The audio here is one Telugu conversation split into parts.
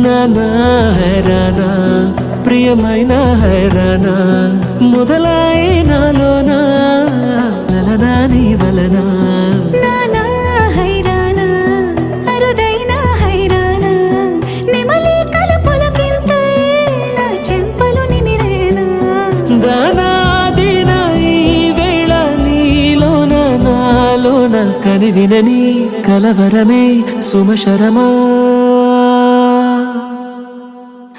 నానా హైరానా ప్రియమైన హైరానా మొదలాయి నాలోనా నలనా నీ వలనా నానా హైరానా అరుదైన హైరానా నెమలి కలుపులకింతై నా చెంపలు నిమిరేనా దానాదిన ఈ వేళ నీలోన నాలోన కనివినని కలవరమే సుమశరమా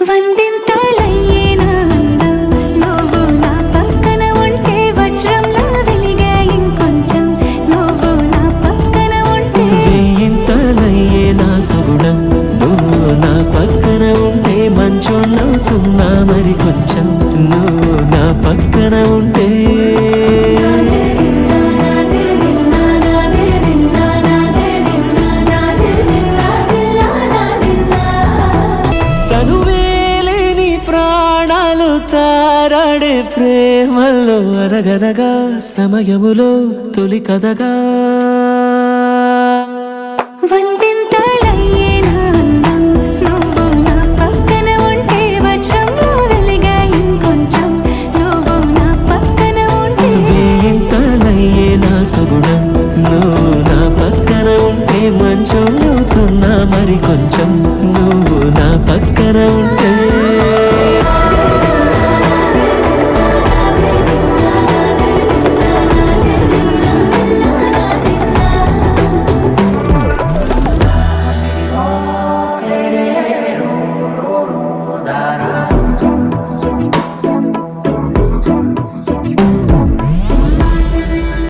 వందింతలయ్యేనా అందం నువ్వు నా పక్కన ఉంటే వజ్రంలా వెలిగే ఇంకొంచెం నువ్వు నా పక్కన ఉంటే వేయింతలయ్యే నా సగుణం నువ్వు నా పక్కన ఉంటే మంచోళ్ళవుతున్నా మరి కొంచెం నువ్వు నా పక్కన ఉంటే తారాడే ప్రేమల్లో అనగనగా సమయములో తొలి కథగా వందింతలయ్యేనా అందం నువ్వు నా పక్కన ఉంటే వజ్రంలా వెలిగే ఇంకొంచెం నువ్వు నా పక్కన ఉంటే వేయింతలయ్యే నా సగుణం నువ్వు నా పక్కన ఉంటే మంచోళ్ళవుతున్నా మరి కొంచెం నువ్వు నా పక్కన ఉంటే